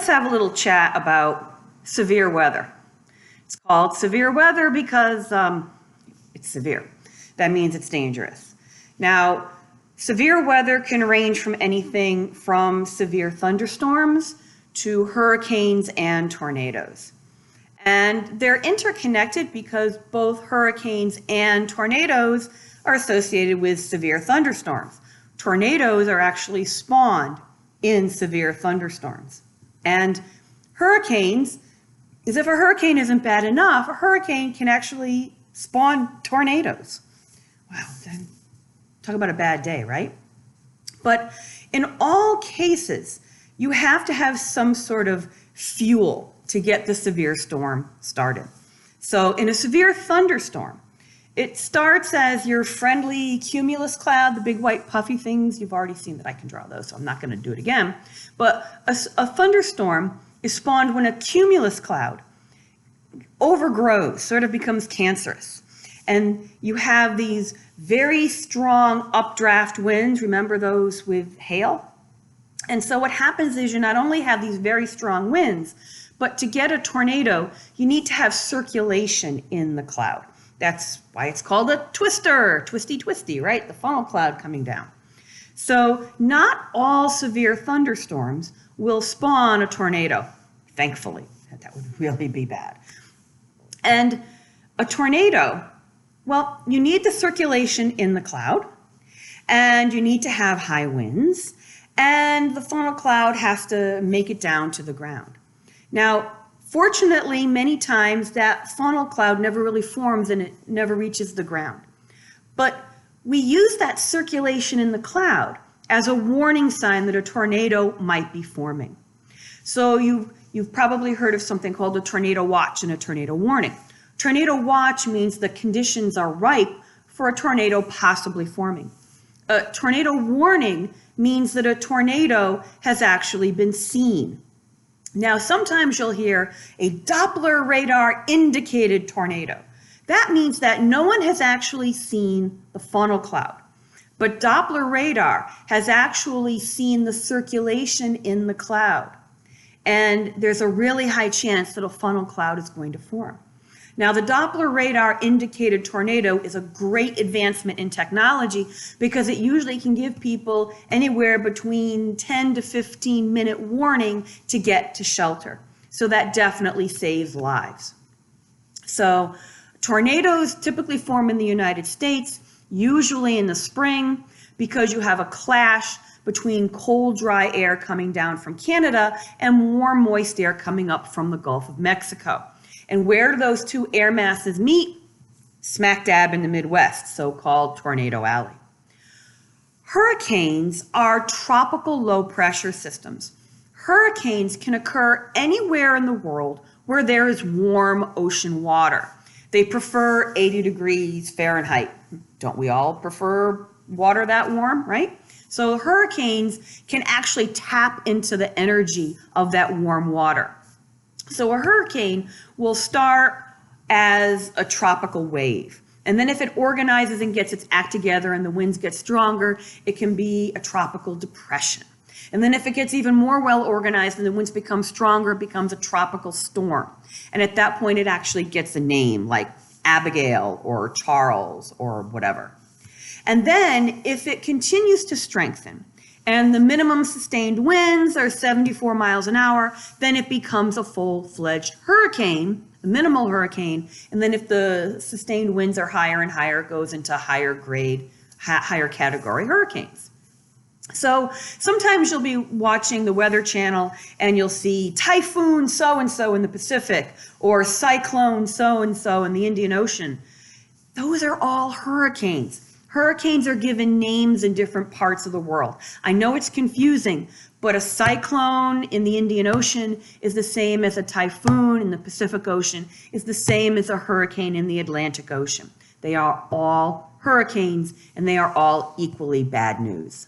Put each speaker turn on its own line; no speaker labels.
let's have a little chat about severe weather. It's called severe weather because it's severe. That means it's dangerous. Now, severe weather can range from anything from severe thunderstorms to hurricanes and tornadoes. And they're interconnected because both hurricanes and tornadoes are associated with severe thunderstorms. Tornadoes are actually spawned in severe thunderstorms. And hurricanes, as if a hurricane isn't bad enough, a hurricane can actually spawn tornadoes. Wow, then talk about a bad day, right? But in all cases, you have to have some sort of fuel to get the severe storm started. So in a severe thunderstorm, it starts as your friendly cumulus cloud, the big white puffy things. You've already seen that I can draw those, so I'm not going to do it again. But a thunderstorm is spawned when a cumulus cloud overgrows, sort of becomes cancerous. And you have these very strong updraft winds. Remember those with hail? And so what happens is you not only have these very strong winds, but to get a tornado, you need to have circulation in the cloud. That's why it's called a twister, twisty, twisty, right? The funnel cloud coming down. So not all severe thunderstorms will spawn a tornado, thankfully. That would really be bad. And a tornado, well, you need the circulation in the cloud, and you need to have high winds, and the funnel cloud has to make it down to the ground. Now, fortunately, many times that funnel cloud never really forms and it never reaches the ground. But we use that circulation in the cloud as a warning sign that a tornado might be forming. So you've probably heard of something called a tornado watch and a tornado warning. Tornado watch means the conditions are ripe for a tornado possibly forming. A tornado warning means that a tornado has actually been seen. Now, sometimes you'll hear a Doppler radar indicated tornado. That means that no one has actually seen the funnel cloud, but Doppler radar has actually seen the circulation in the cloud. And there's a really high chance that a funnel cloud is going to form. Now, the Doppler radar indicated tornado is a great advancement in technology because it usually can give people anywhere between 10 to 15 minute warning to get to shelter. So that definitely saves lives. So tornadoes typically form in the United States, usually in the spring, because you have a clash between cold, dry air coming down from Canada and warm, moist air coming up from the Gulf of Mexico. And where do those two air masses meet? Smack dab in the Midwest, so-called Tornado Alley. Hurricanes are tropical low-pressure systems. Hurricanes can occur anywhere in the world where there is warm ocean water. They prefer 80 degrees Fahrenheit. Don't we all prefer water that warm, right? So hurricanes can actually tap into the energy of that warm water. So a hurricane will start as a tropical wave. And then if it organizes and gets its act together and the winds get stronger, it can be a tropical depression. And then if it gets even more well organized and the winds become stronger, it becomes a tropical storm. And at that point, it actually gets a name like Abigail or Charles or whatever. And then if it continues to strengthen, and the minimum sustained winds are 74 miles an hour, then it becomes a full-fledged hurricane, a minimal hurricane. And then if the sustained winds are higher and higher, it goes into higher grade, higher category hurricanes. So sometimes you'll be watching the Weather Channel and you'll see typhoon so-and-so in the Pacific or cyclone so-and-so in the Indian Ocean. Those are all hurricanes. Hurricanes are given names in different parts of the world. I know it's confusing, but a cyclone in the Indian Ocean is the same as a typhoon in the Pacific Ocean, is the same as a hurricane in the Atlantic Ocean. They are all hurricanes, and they are all equally bad news.